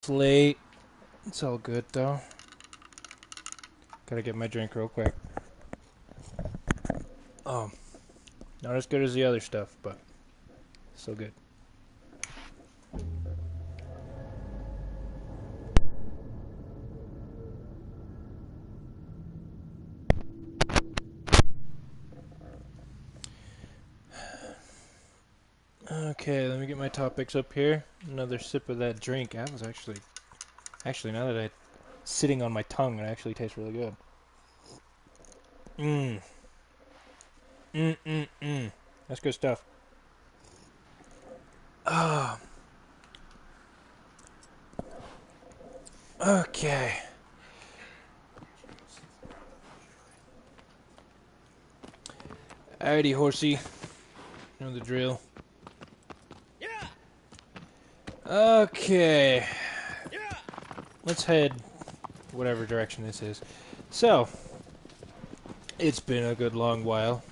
It's late. It's all good though. Gotta get my drink real quick. Oh, not as good as the other stuff, but still good. Okay, let me get my topics up here. Another sip of that drink. That was actually now that it's sitting on my tongue, it actually tastes really good. Mmm. Mmm. That's good stuff. Oh. Okay. Alrighty, horsey. You know the drill. Yeah. Okay. Yeah. Let's head whatever direction this is. So, it's been a good long while.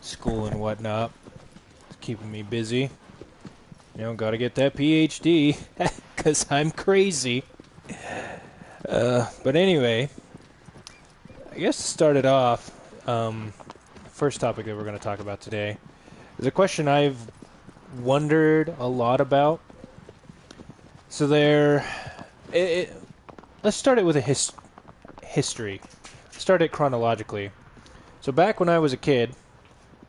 School and whatnot. It's keeping me busy. You know, gotta get that PhD. Because I'm crazy. But anyway, I guess to start it off, first topic that we're going to talk about today is a question I've wondered a lot about. So let's start it with a history. Start it chronologically. So back when I was a kid,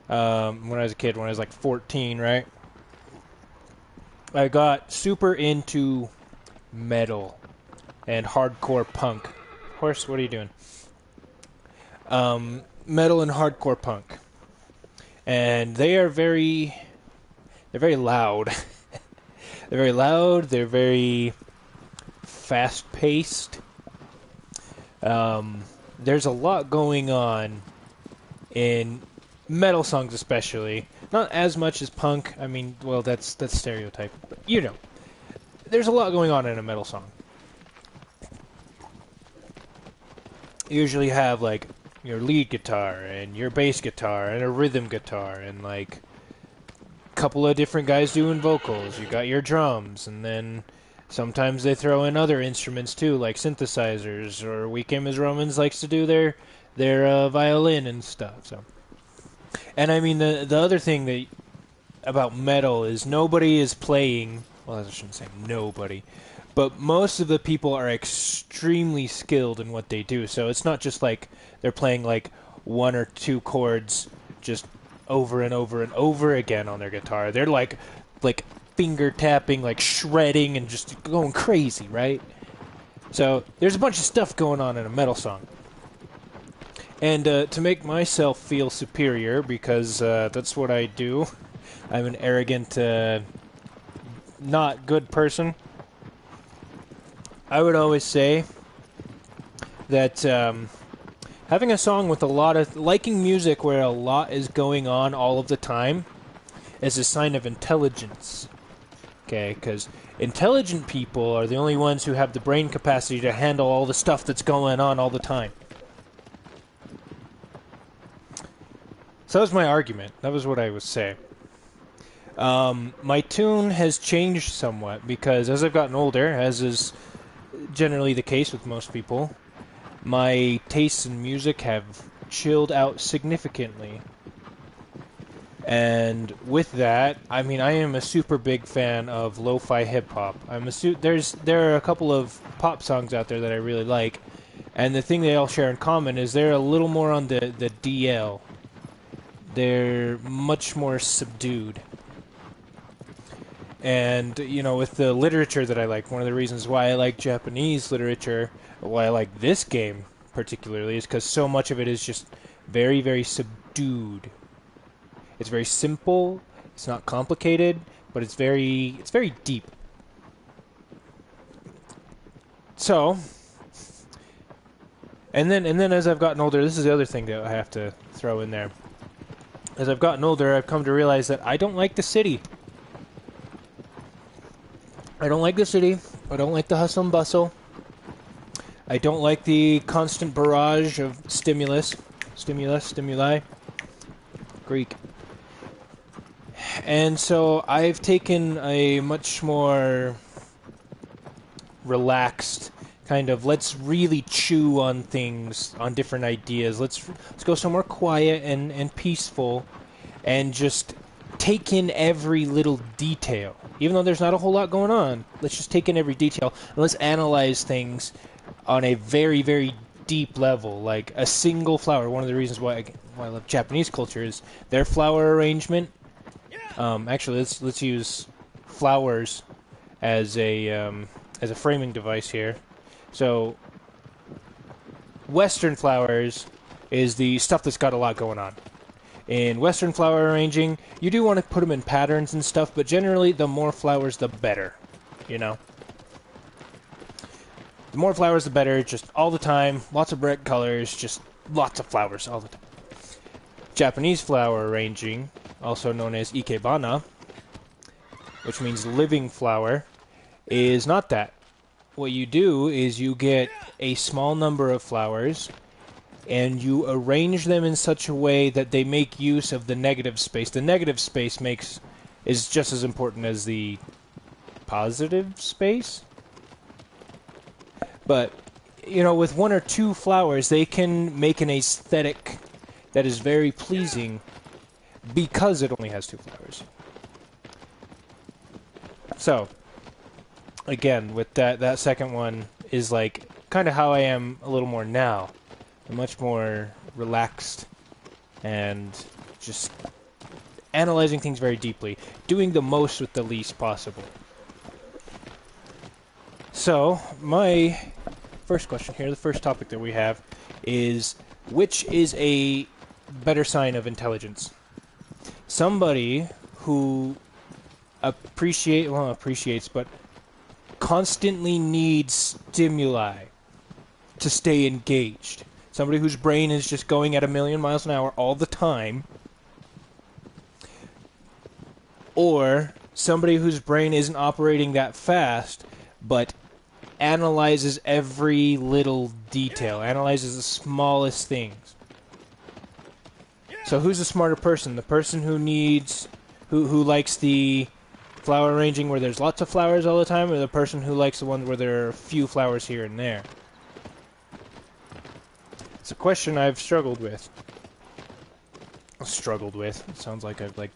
when I was like 14, right? I got super into metal and hardcore punk. Horse, what are you doing? Metal and hardcore punk. And they're very loud. They're very loud, they're very fast-paced. There's a lot going on in metal songs especially. Not as much as punk. I mean, well, that's stereotype. But, you know, there's a lot going on in a metal song. You usually have, like, your lead guitar and your bass guitar and a rhythm guitar and, like, a couple of different guys doing vocals. You got your drums, and then sometimes they throw in other instruments too, like synthesizers, or Weekend as Romans likes to do their violin and stuff. So, and I mean the other thing that about metal is nobody is playing. Well, I shouldn't say nobody, but most of the people are extremely skilled in what they do. So it's not just like they're playing like one or two chords just over and over and over again on their guitar. They're like finger tapping, like shredding and just going crazy, right? So there's a bunch of stuff going on in a metal song. And to make myself feel superior, because that's what I do, I'm an arrogant, not good person. I would always say that having a song with a lot of liking music where a lot is going on all of the time is a sign of intelligence. Okay, because intelligent people are the only ones who have the brain capacity to handle all the stuff that's going on all the time. So that was my argument. That was what I was saying. My tune has changed somewhat because as I've gotten older, as is generally the case with most people, my tastes in music have chilled out significantly. And with that, I mean, I am a super big fan of lo-fi hip-hop. There are a couple of pop songs out there that I really like, and the thing they all share in common is they're a little more on the DL. They're much more subdued. And, you know, with the literature that I like, one of the reasons why I like Japanese literature, why I like this game particularly, is because so much of it is just very, very subdued. It's very simple, it's not complicated, but it's very deep. So, and then as I've gotten older, this is the other thing that I have to throw in there. As I've gotten older, I've come to realize that I don't like the city. I don't like the city. I don't like the hustle and bustle. I don't like the constant barrage of stimuli, Greek. And so I've taken a much more relaxed, kind of let's really chew on things, on different ideas. Let's go somewhere quiet and peaceful, and just take in every little detail. Even though there's not a whole lot going on, let's just take in every detail and let's analyze things on a very, very deep level. Like a single flower. One of the reasons why I love Japanese culture is their flower arrangement. Actually, let's use flowers as a framing device here. So, Western flowers is the stuff that's got a lot going on. In Western flower arranging, you do want to put them in patterns and stuff, but generally, the more flowers, the better. You know? The more flowers, the better. Just all the time. Lots of bright colors. Just lots of flowers all the time. Japanese flower arranging, also known as ikebana, which means living flower, is not that. What you do is you get a small number of flowers, and you arrange them in such a way that they make use of the negative space. The negative space is just as important as the positive space. But, you know, with one or two flowers, they can make an aesthetic that is very pleasing because it only has two flowers. So, again, with that second one is like kind of how I am a little more now. I'm much more relaxed and just analyzing things very deeply, doing the most with the least possible. So, my first question here, the first topic that we have, is which is a better sign of intelligence? Somebody who appreciates, but constantly needs stimuli to stay engaged. Somebody whose brain is just going at 1,000,000 miles an hour all the time. Or somebody whose brain isn't operating that fast, but analyzes every little detail, analyzes the smallest things. So who's the smarter person? The person who likes the flower arranging where there's lots of flowers all the time, or the person who likes the ones where there are a few flowers here and there? It's a question I've struggled with. It sounds like I've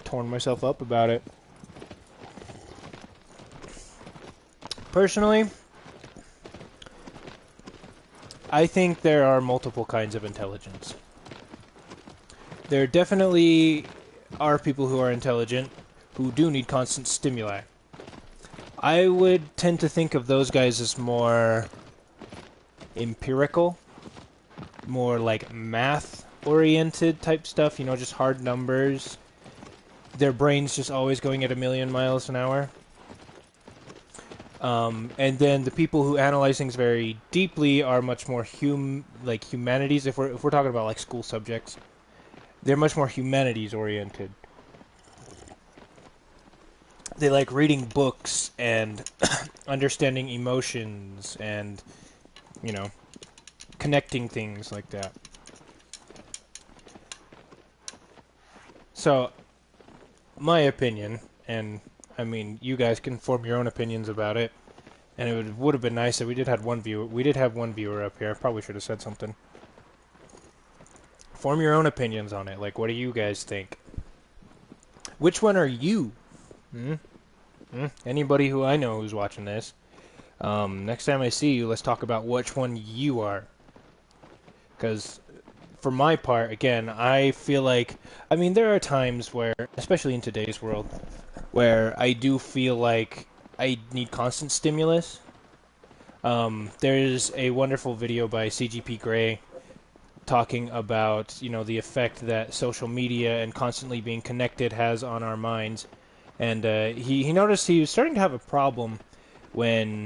torn myself up about it. Personally, I think there are multiple kinds of intelligence. There definitely are people who are intelligent who do need constant stimuli. I would tend to think of those guys as more empirical, more like math-oriented type stuff, you know, just hard numbers. Their brain's just always going at 1,000,000 miles an hour. And then the people who analyze things very deeply are much more humanities. If we're talking about like school subjects, they're much more humanities oriented. They like reading books and understanding emotions and, you know, connecting things like that. So, my opinion, and I mean, you guys can form your own opinions about it, and it would have been nice if we did have one viewer up here. I probably should have said something. Form your own opinions on it. Like, what do you guys think? Which one are you? Anybody who I know who's watching this, next time I see you, let's talk about which one you are. Because, for my part, again, I feel like, I mean, there are times where, especially in today's world, where I do feel like I need constant stimulus. There's a wonderful video by CGP Grey talking about, you know, the effect that social media and constantly being connected has on our minds. And he noticed he was starting to have a problem when,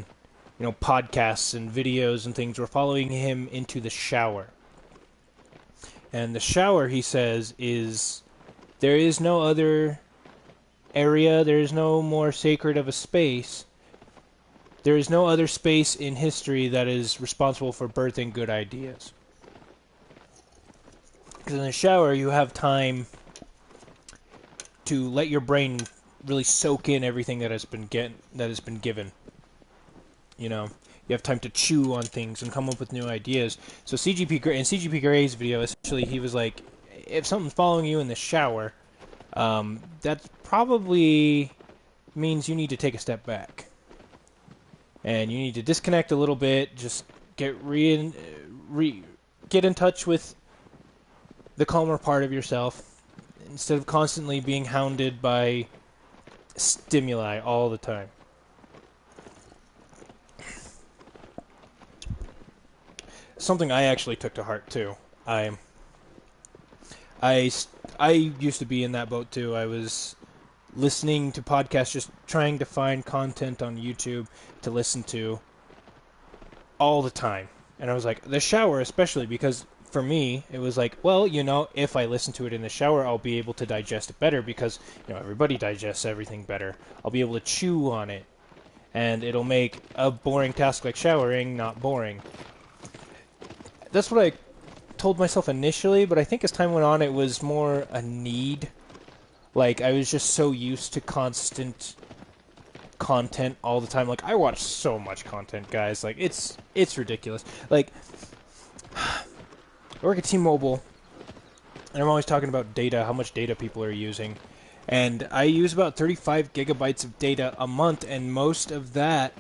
you know, podcasts and videos and things were following him into the shower. And the shower, he says, there is no other area, there is no more sacred of a space. There is no other space in history that is responsible for birthing good ideas. Because in the shower, you have time to let your brain really soak in everything that has been given. You know, you have time to chew on things and come up with new ideas. So CGP Gray's video, essentially, he was like, if something's following you in the shower, that probably means you need to take a step back. And you need to disconnect a little bit, just get get in touch with the calmer part of yourself, instead of constantly being hounded by stimuli all the time. Something I actually took to heart too. I I used to be in that boat too. I was listening to podcasts, just trying to find content on YouTube to listen to all the time. And I was like, the shower especially, because for me, it was like, well, you know, if I listen to it in the shower, I'll be able to digest it better because, you know, everybody digests everything better. I'll be able to chew on it, and it'll make a boring task like showering not boring. That's what I told myself initially, but I think as time went on, it was more a need. Like, I was just so used to constant content all the time. Like, I watch so much content, guys. Like, it's ridiculous. Like, I work at T-Mobile, and I'm always talking about data, how much data people are using. And I use about 35 gigabytes of data a month, and most of that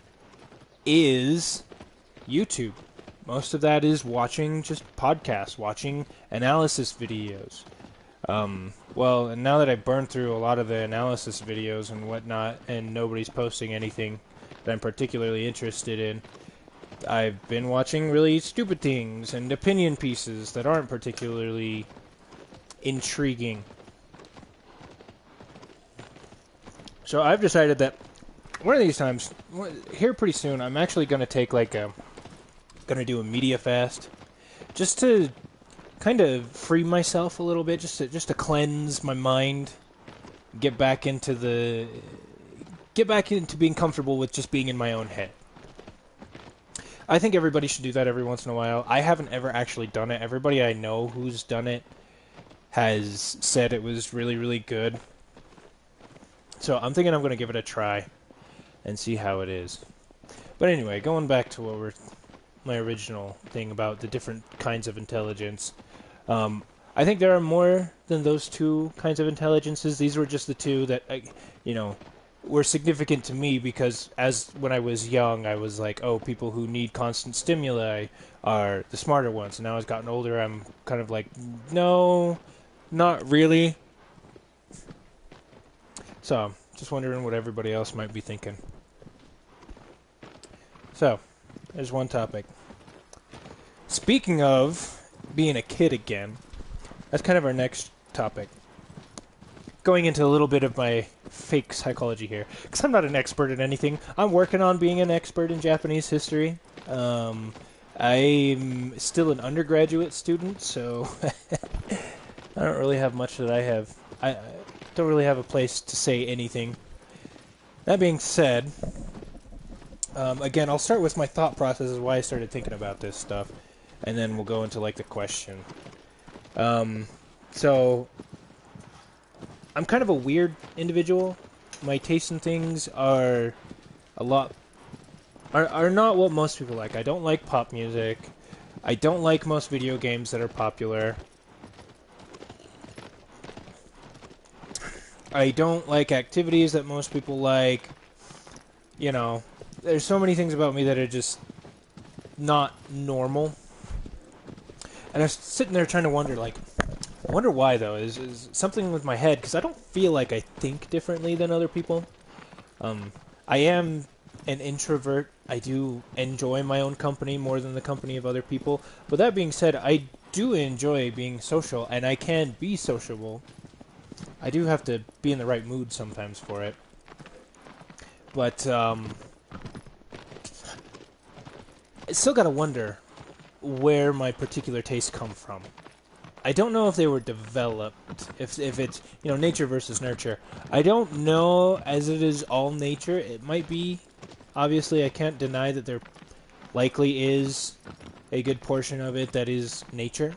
is YouTube. Most of that is watching just podcasts, watching analysis videos. Well, and now that I've burned through a lot of the analysis videos and whatnot, and nobody's posting anything that I'm particularly interested in, I've been watching really stupid things and opinion pieces that aren't particularly intriguing. So I've decided that one of these times, here pretty soon, I'm actually going to take going to do a media fast, just to kind of free myself a little bit, just to cleanse my mind, get back into being comfortable with just being in my own head. I think everybody should do that every once in a while. I haven't ever actually done it. Everybody I know who's done it has said it was really, really good. So I'm thinking I'm going to give it a try and see how it is. But anyway, going back to my original thing about the different kinds of intelligence. I think there are more than those two kinds of intelligences. These were just the two that, were significant to me because when I was young, I was like, oh, people who need constant stimuli are the smarter ones. And now as I've gotten older, I'm kind of like, no, not really. So, just wondering what everybody else might be thinking. So, there's one topic. Speaking of being a kid again, that's kind of our next topic. Going into a little bit of my fake psychology here, because I'm not an expert at anything. I'm working on being an expert in Japanese history. I'm still an undergraduate student, so I don't really have much that I have. I don't really have a place to say anything. That being said, again, I'll start with my thought process of why I started thinking about this stuff, and then we'll go into, like, the question. So, I'm kind of a weird individual. My tastes in things are not what most people like. I don't like pop music. I don't like most video games that are popular. I don't like activities that most people like. You know, there's so many things about me that are just not normal. And I was sitting there trying to wonder, like, I wonder why, though. Is something with my head? Because I don't feel like I think differently than other people. I am an introvert. I do enjoy my own company more than the company of other people. But that being said, I do enjoy being social, and I can be sociable. I do have to be in the right mood sometimes for it. But, I still gotta wonder where my particular tastes come from. I don't know if they were developed, if it's, nature versus nurture. I don't know, as it is all nature. It might be. Obviously, I can't deny that there likely is a good portion of it that is nature.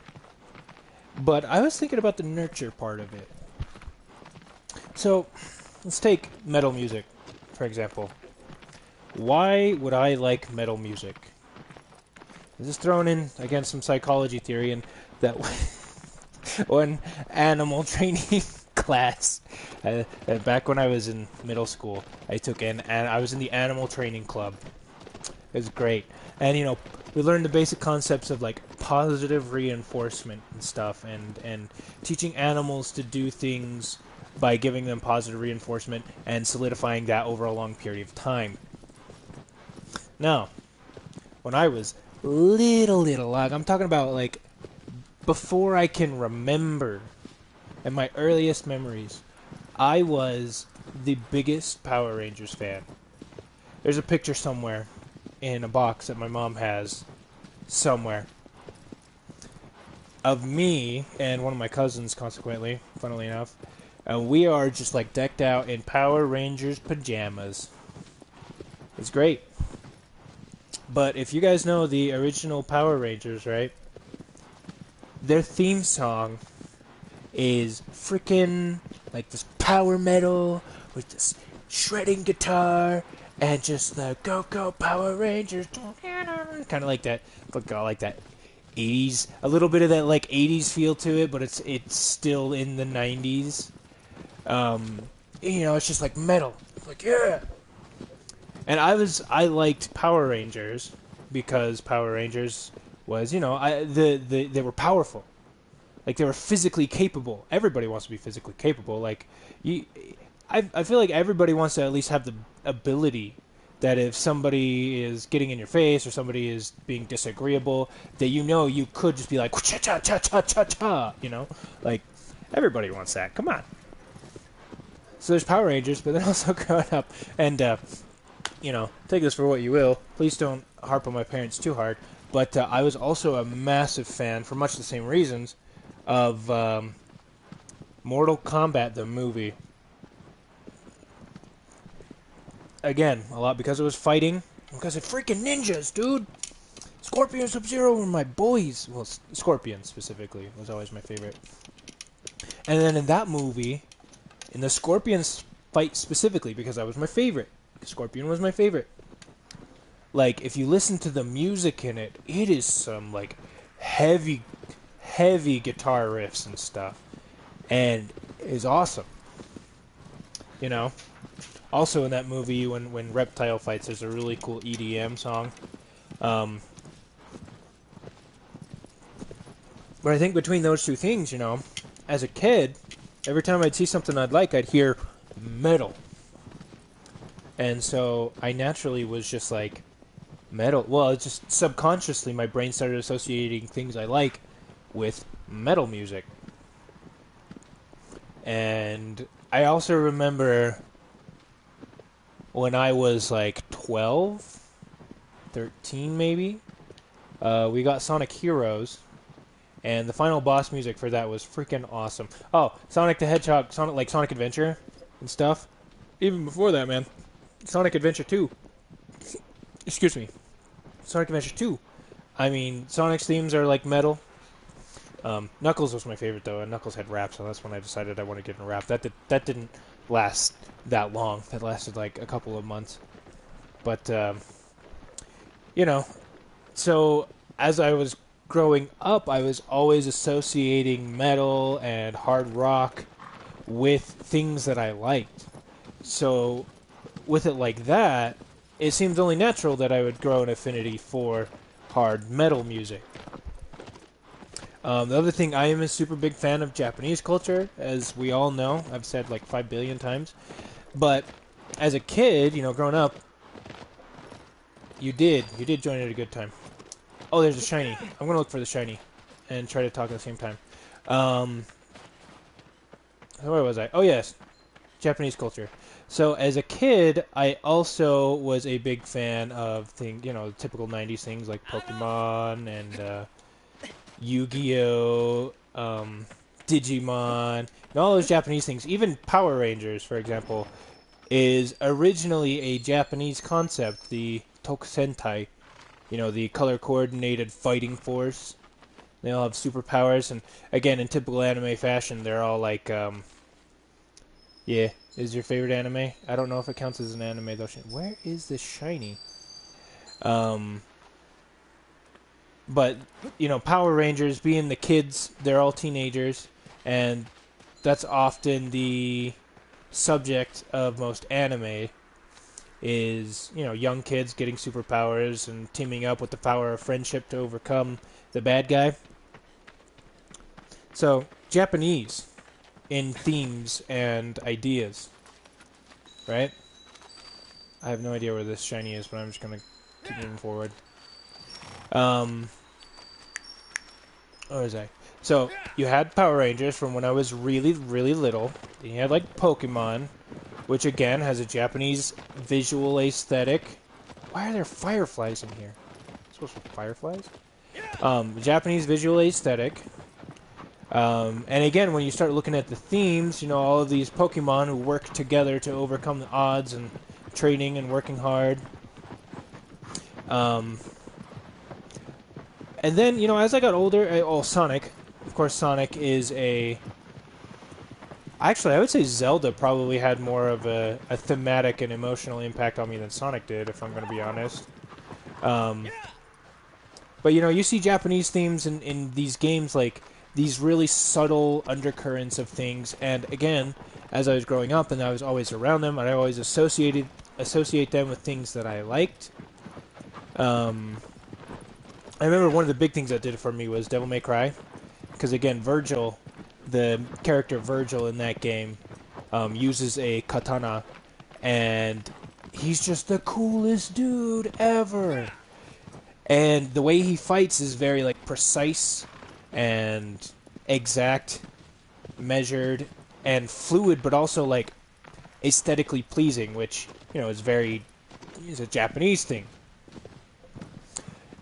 But I was thinking about the nurture part of it. So, let's take metal music, for example. Why would I like metal music? This is thrown in against some psychology theory, and that one animal training class, back when I was in middle school, I was in the animal training club. It was great, and we learned the basic concepts of like positive reinforcement and stuff, and teaching animals to do things by giving them positive reinforcement and solidifying that over a long period of time. Now, when I was little, like I'm talking about like before I can remember, and my earliest memories, I was the biggest Power Rangers fan. There's a picture somewhere in a box that my mom has somewhere of me and one of my cousins, consequently, funnily enough, and we are just like decked out in Power Rangers pajamas. It's great. But if you guys know the original Power Rangers, right? Their theme song is freaking like this power metal with this shredding guitar and just the go Power Rangers, kind of like that, like that 80s, a little bit of that like 80s feel to it, but it's still in the 90s. It's just like metal, like yeah. And I liked Power Rangers because Power Rangers was, they were powerful. Like, they were physically capable. Everybody wants to be physically capable. Like, I feel like everybody wants to at least have the ability that if somebody is getting in your face or somebody is being disagreeable, that you could just be like, cha-cha-cha-cha-cha-cha, Like, everybody wants that. Come on. So there's Power Rangers, but then also growing up, and, take this for what you will. Please don't harp on my parents too hard. But I was also a massive fan, for much the same reasons, of Mortal Kombat, the movie. Again, a lot because it was fighting. Because of freaking ninjas, dude! Scorpion and Sub-Zero were my boys. Well, Scorpion, specifically, was always my favorite. And then in that movie, in the Scorpion fight specifically, because that was my favorite. Scorpion was my favorite. Like, if you listen to the music in it, it is some, like, heavy guitar riffs and stuff. And it's awesome. Also in that movie, when Reptile fights, there's a really cool EDM song. But I think between those two things, as a kid, every time I'd see something I'd hear metal. And so I naturally was just like, metal. Well, it's just subconsciously my brain started associating things I like with metal music. And I also remember when I was like 12, 13 maybe, we got Sonic Heroes, and the final boss music for that was freaking awesome. Oh, Sonic the Hedgehog, Sonic Adventure and stuff. Even before that, man. Sonic Adventure 2. Excuse me. Sonic Adventure 2. I mean, Sonic's themes are like metal. Knuckles was my favorite though, and Knuckles had rap, so that's when I decided I wanted to get in rap. That didn't last that long. That lasted like a couple of months. But so as I was growing up, I was always associating metal and hard rock with things that I liked. So with it like that, it seems only natural that I would grow an affinity for hard metal music. The other thing, I am a super big fan of Japanese culture, as we all know. I've said like 5 billion times. But as a kid, growing up, you did join at a good time. Oh, there's a shiny. I'm going to look for the shiny and try to talk at the same time. Where was I? Oh, yes. Japanese culture. So as a kid, I also was a big fan of typical 90s things like Pokemon and Yu-Gi-Oh, Digimon, and all those Japanese things. Even Power Rangers, for example, is originally a Japanese concept, the Tokusentai, the color-coordinated fighting force. They all have superpowers, and again, in typical anime fashion, they're all like, Yeah, is your favorite anime? I don't know if it counts as an anime though. Where is this shiny? Um, but you know, Power Rangers being the kids, they're all teenagers, and that's often the subject of most anime is, you know, young kids getting superpowers and teaming up with the power of friendship to overcome the bad guy. So, Japanese in themes and ideas, right? I have no idea where this shiny is, but I'm just gonna keep moving forward. Um, what was I? So, you had Power Rangers from when I was really, really little. Then you had, like, Pokemon, which, again, has a Japanese visual aesthetic. Why are there fireflies in here? Supposed to be fireflies? Japanese visual aesthetic. And again, when you start looking at the themes, you know, all of these Pokemon who work together to overcome the odds and training and working hard. And then, you know, as I got older, Sonic. Of course, Sonic is a... Actually, I would say Zelda probably had more of a thematic and emotional impact on me than Sonic did, if I'm going to be honest. But, you know, you see Japanese themes in these games, like, these really subtle undercurrents of things. And, again, as I was growing up and I was always around them, and I always associate them with things that I liked. I remember one of the big things that did it for me was Devil May Cry. Because, again, Virgil, the character Virgil in that game, uses a katana, and he's just the coolest dude ever. And the way he fights is very, like, precise and exact, measured, and fluid, but also, like, aesthetically pleasing, which, you know, is a Japanese thing.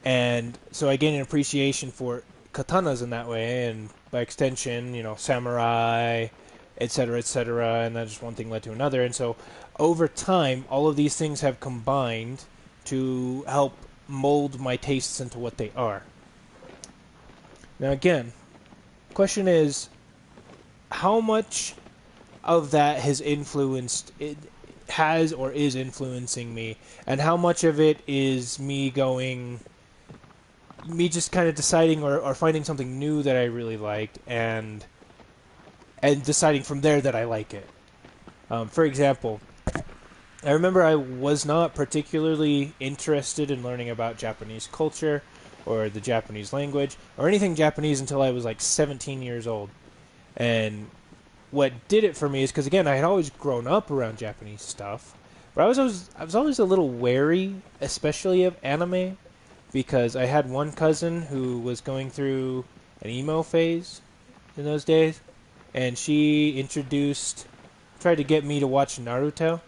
And so I gained an appreciation for katanas in that way, and by extension, you know, samurai, etc., and then just one thing led to another. And so over time, all of these things have combined to help mold my tastes into what they are. Now again, the question is, how much of that has or is influencing me, and how much of it is me just kind of deciding or finding something new that I really liked, and deciding from there that I like it. For example, I remember I was not particularly interested in learning about Japanese culture or the Japanese language or anything Japanese until I was like 17 years old. And what did it for me is because, again, I had always grown up around Japanese stuff, but I was always a little wary, especially of anime, because I had one cousin who was going through an emo phase in those days, and she tried to get me to watch Naruto,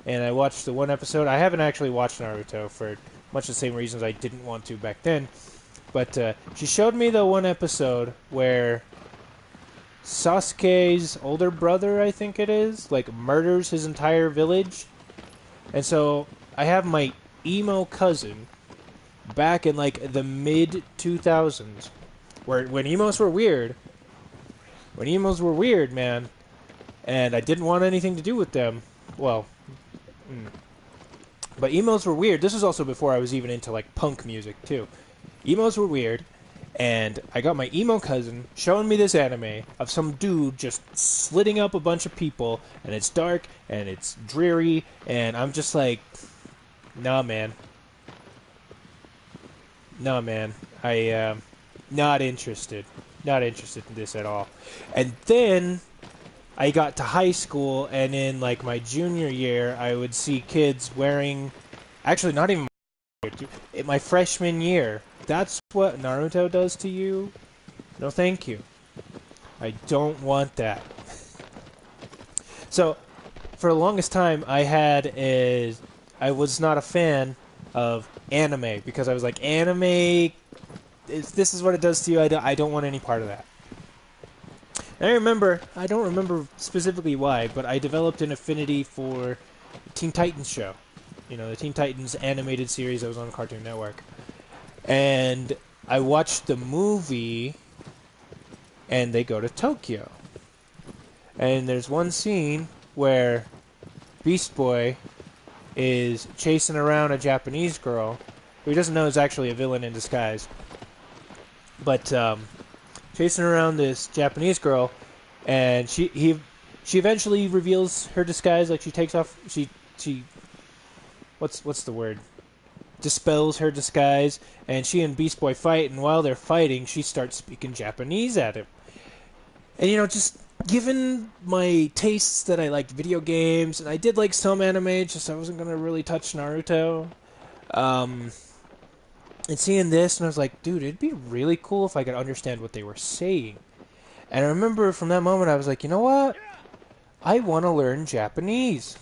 and I watched the one episode. I haven't actually watched Naruto for much the same reasons I didn't want to back then, but she showed me the one episode where Sasuke's older brother, I think it is, like, murders his entire village. And so I have my emo cousin back in, like, the mid 2000s, when emos were weird. When emos were weird, man, and I didn't want anything to do with them. Well, but emos were weird. This was also before I was even into, like, punk music too. Emos were weird, and I got my emo cousin showing me this anime of some dude just slitting up a bunch of people, and it's dark, and it's dreary, and I'm just like, nah, man. Nah, man. Not interested. Not interested in this at all. And then I got to high school, and in, like, my junior year, I would see kids wearing... Actually, not even my freshman year. That's what Naruto does to you? No, thank you. I don't want that. So, for the longest time, I was not a fan of anime, because I was like, anime, this is what it does to you, I don't want any part of that. And I don't remember specifically why, but I developed an affinity for the Teen Titans show. You know, the Teen Titans animated series that was on Cartoon Network. And I watched the movie, and they go to Tokyo. And there's one scene where Beast Boy is chasing around a Japanese girl who he doesn't know is actually a villain in disguise. But chasing around this Japanese girl, and she eventually reveals her disguise. Like she takes off, she what's the word? Dispels her disguise, and she and Beast Boy fight. And while they're fighting, she starts speaking Japanese at him. And just given my tastes that I liked video games, and I did like some anime, just I wasn't gonna really touch Naruto. And seeing this, and I was like, dude, it'd be really cool if I could understand what they were saying. And I remember from that moment, I was like, you know what? I want to learn Japanese.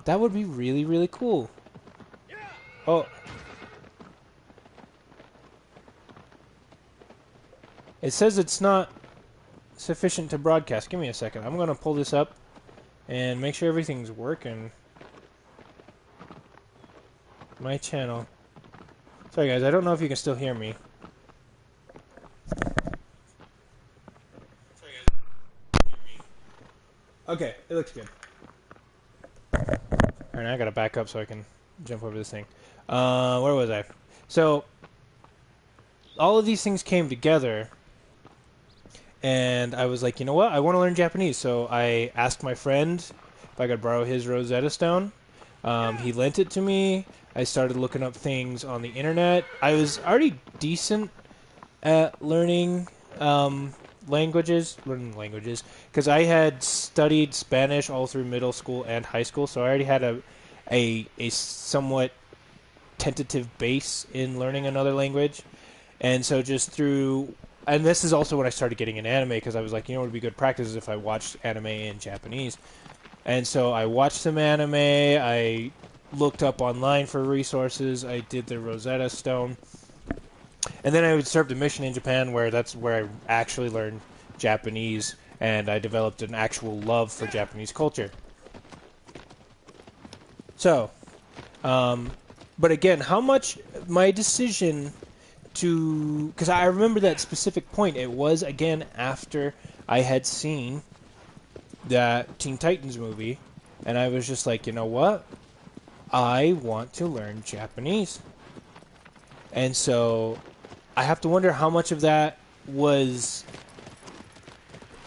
That would be really, really cool. Oh. It says it's not sufficient to broadcast. Give me a second. I'm going to pull this up and make sure everything's working. My channel. Sorry guys, I don't know if you can still hear me. Okay, it looks good. Alright, I gotta back up so I can jump over this thing. Where was I? So, all of these things came together, and I was like, you know what? I want to learn Japanese. So I asked my friend if I could borrow his Rosetta Stone. He lent it to me. I started looking up things on the internet. I was already decent at learning languages, because I had studied Spanish all through middle school and high school, so I already had a somewhat tentative base in learning another language. And so just through, and this is also when I started getting into anime, because I was like, what would be good practice is if I watched anime in Japanese. And so I watched some anime, I looked up online for resources, I did the Rosetta Stone. And then I would serve the mission in Japan, where that's where I actually learned Japanese, and I developed an actual love for Japanese culture. So, but again, how much my decision to... Because I remember that specific point. It was, again, after I had seen that Teen Titans movie, and I was just like, you know what? I want to learn Japanese. And so I have to wonder how much of that was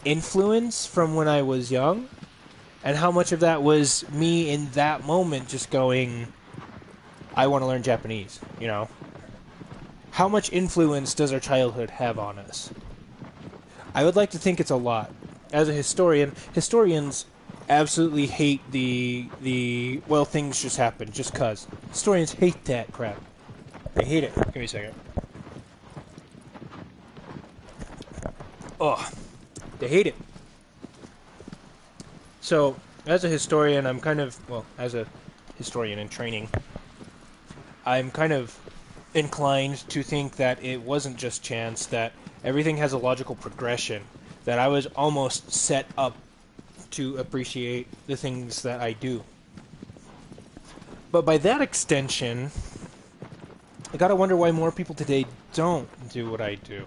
influence from when I was young, and how much of that was me in that moment just going, I want to learn Japanese, How much influence does our childhood have on us? I would like to think it's a lot. As a historian, historians absolutely hate the well, things just happen, just 'cause. Historians hate that crap. They hate it. Give me a second. Oh, they hate it. So, as a historian, I'm kind of, as a historian in training, I'm kind of inclined to think that it wasn't just chance, that everything has a logical progression, that I was almost set up to appreciate the things that I do. But by that extension, I gotta wonder why more people today don't do what I do,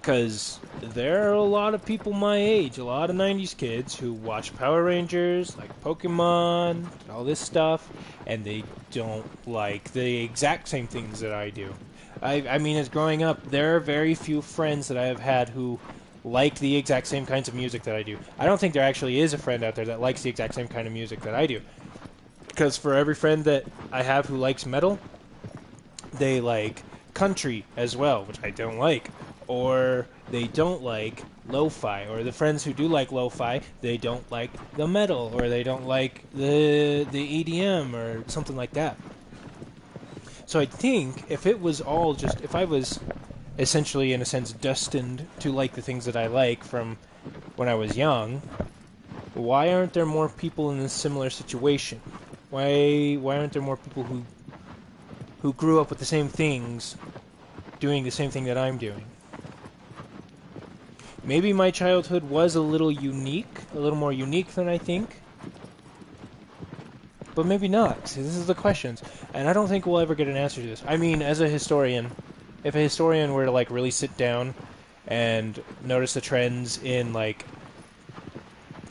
Because there are a lot of people my age, a lot of 90s kids who watch Power Rangers, like Pokemon, all this stuff, and they don't like the exact same things that I do. I mean, as growing up, there are very few friends that I have had who like the exact same kinds of music that I do. I don't think there actually is a friend out there that likes the exact same kind of music that I do. Because for every friend that I have who likes metal, they like country as well, which I don't like. Or they don't like lo-fi. Or the friends who do like lo-fi, they don't like the metal, or they don't like the EDM, or something like that. So I think if it was all just, if I was essentially, in a sense, destined to like the things that I like from when I was young, why aren't there more people in a similar situation? Why aren't there more people who grew up with the same things, doing the same thing that I'm doing? Maybe my childhood was a little more unique than I think. But maybe not. See, this is the questions. And I don't think we'll ever get an answer to this. I mean, as a historian, if a historian were to, really sit down and notice the trends in,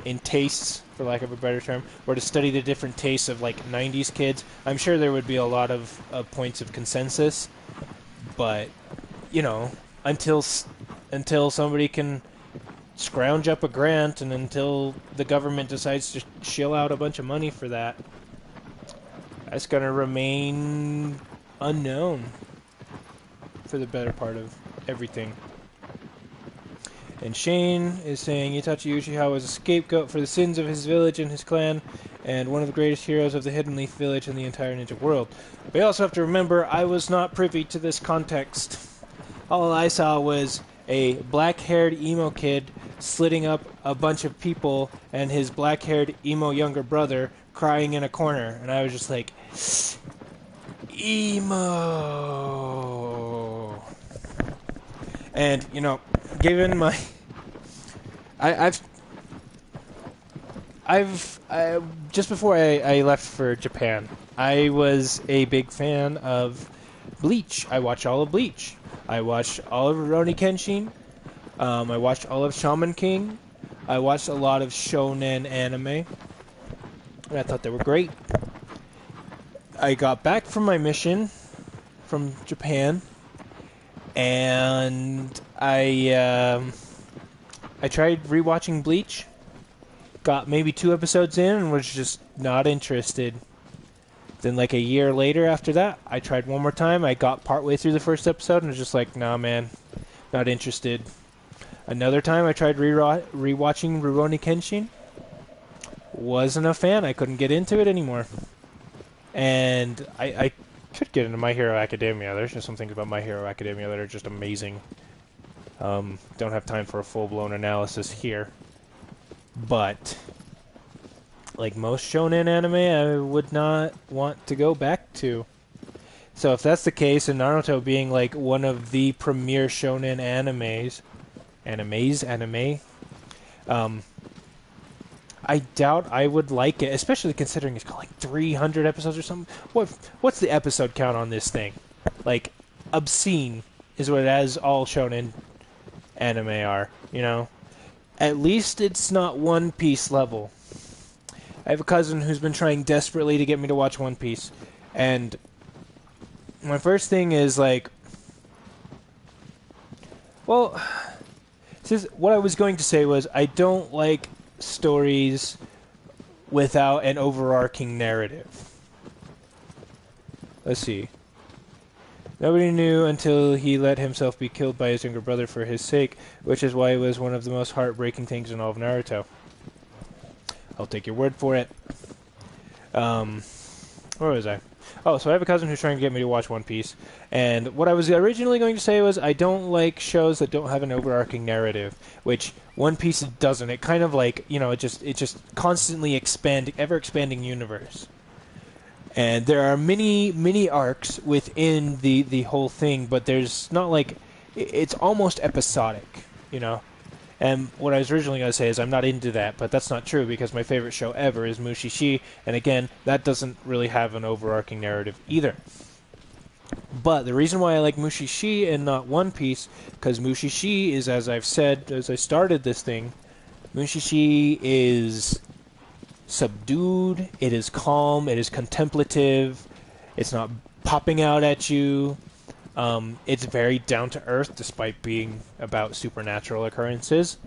in tastes, for lack of a better term, or to study the different tastes of like '90s kids, I'm sure there would be a lot of points of consensus. But you know, until until somebody can scrounge up a grant, and until the government decides to shill out a bunch of money for that, that's gonna remain unknown for the better part of everything. And Shane is saying Itachi Uchiha was a scapegoat for the sins of his village and his clan, and one of the greatest heroes of the Hidden Leaf village and the entire ninja world. But you also have to remember, I was not privy to this context. All I saw was a black-haired emo kid slitting up a bunch of people, and his black-haired emo younger brother crying in a corner, and I was just like, emo. And, you know, given my... I've just before I left for Japan, I was a big fan of Bleach. I watched all of Bleach. I watched all of Rurouni Kenshin. I watched all of Shaman King. I watched a lot of shonen anime. And I thought they were great. I got back from my mission from Japan, and I tried rewatching Bleach. Got maybe 2 episodes in and was just not interested. Then like a year later after that, I tried one more time. I got partway through the first episode and was just like, nah man, not interested. Another time I tried rewatching Rurouni Kenshin. Wasn't a fan. I couldn't get into it anymore. And I could get into My Hero Academia. There's just some things about My Hero Academia that are just amazing. Don't have time for a full-blown analysis here. But, like most shonen anime, I would not want to go back to. So if that's the case, and Naruto being like one of the premier shonen anime, I doubt I would like it, especially considering it's got like 300 episodes or something. What's the episode count on this thing? Like, obscene is what as all shonen anime are, you know? At least it's not One Piece level. I have a cousin who's been trying desperately to get me to watch One Piece, and my first thing is like, well, what I was going to say was I don't like stories without an overarching narrative. Let's see. Nobody knew until he let himself be killed by his younger brother for his sake, which is why it was one of the most heartbreaking things in all of Naruto. I'll take your word for it. Where was I? Oh, so I have a cousin who's trying to get me to watch One Piece, and what I was originally going to say was I don't like shows that don't have an overarching narrative, which One Piece doesn't. It kind of like, you know, it just constantly ever expanding universe. And there are many arcs within the whole thing, but there's not like, it's almost episodic, you know? And what I was originally going to say is I'm not into that, but that's not true because my favorite show ever is Mushishi, and again, that doesn't really have an overarching narrative either. But the reason why I like Mushishi and not One Piece, because Mushishi is, as I've said as I started this thing, Mushishi is subdued, it is calm, it is contemplative, it's not popping out at you, it's very down to earth despite being about supernatural occurrences,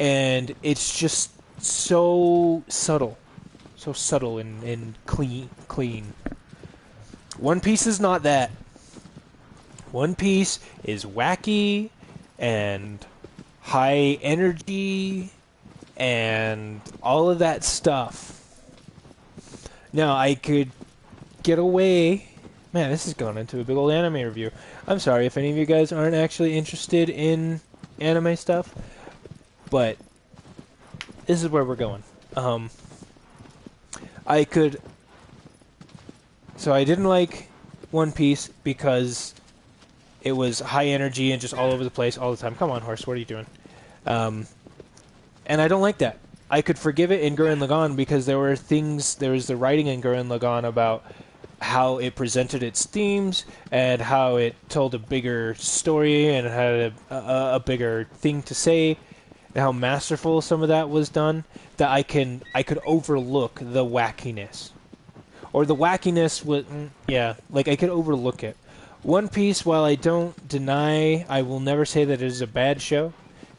and it's just so subtle and clean. One Piece is not that. One Piece is wacky and high energy and all of that stuff. Now, I could get away... Man, this has gone into a big old anime review. I'm sorry if any of you guys aren't actually interested in anime stuff, but this is where we're going. I could... So I didn't like One Piece because it was high energy and just all over the place all the time. Come on, horse, what are you doing? And I don't like that. I could forgive it in Gurren Lagann because there was the writing in Gurren Lagann about how it presented its themes and how it told a bigger story and had a bigger thing to say. and how masterful some of that was done, that I could overlook the wackiness. Or the wackiness would, yeah, like I could overlook it. One Piece, while I don't deny, I will never say that it is a bad show,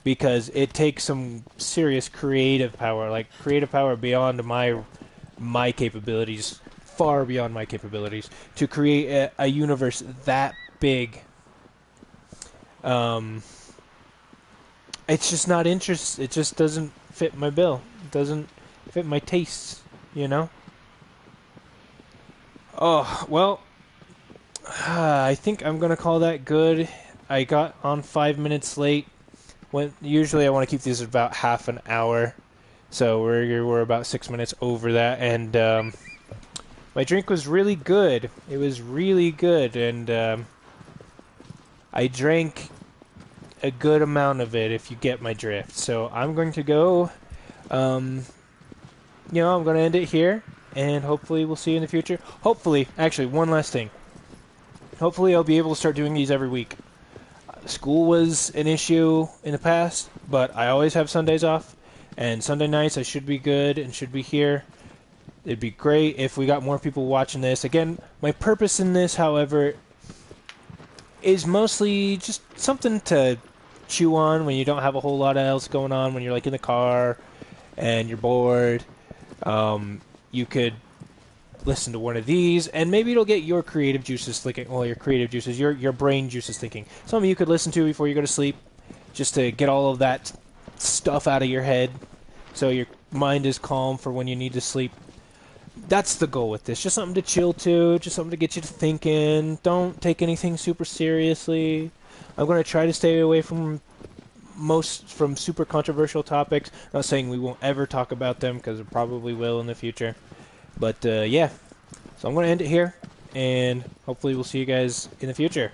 because it takes some serious creative power, like creative power beyond my capabilities, far beyond my capabilities, to create a universe that big. It's just not interest. It just doesn't fit my bill. It doesn't fit my tastes. You know. Oh well. I think I'm gonna call that good. I got on 5 minutes late. When usually I want to keep these at about half an hour, so we're about 6 minutes over that. And my drink was really good. It was really good, and I drank a good amount of it, if you get my drift. So I'm going to go. I'm going to end it here, and hopefully we'll see you in the future. Hopefully, actually, one last thing. Hopefully I'll be able to start doing these every week. School was an issue in the past, but I always have Sundays off, and Sunday nights I should be good and should be here. It'd be great if we got more people watching this. Again, my purpose in this, however, is mostly just something to chew on when you don't have a whole lot else going on, when you're like in the car and you're bored. You could listen to one of these, and maybe it'll get your creative juices thinking. Well, your creative juices, your brain juices thinking. Some of you could listen to before you go to sleep, just to get all of that stuff out of your head, so your mind is calm for when you need to sleep. That's the goal with this. Just something to chill to, just something to get you to thinking. Don't take anything super seriously. I'm going to try to stay away from super controversial topics. I'm not saying we won't ever talk about them, because we probably will in the future. But yeah, so I'm going to end it here, and hopefully we'll see you guys in the future.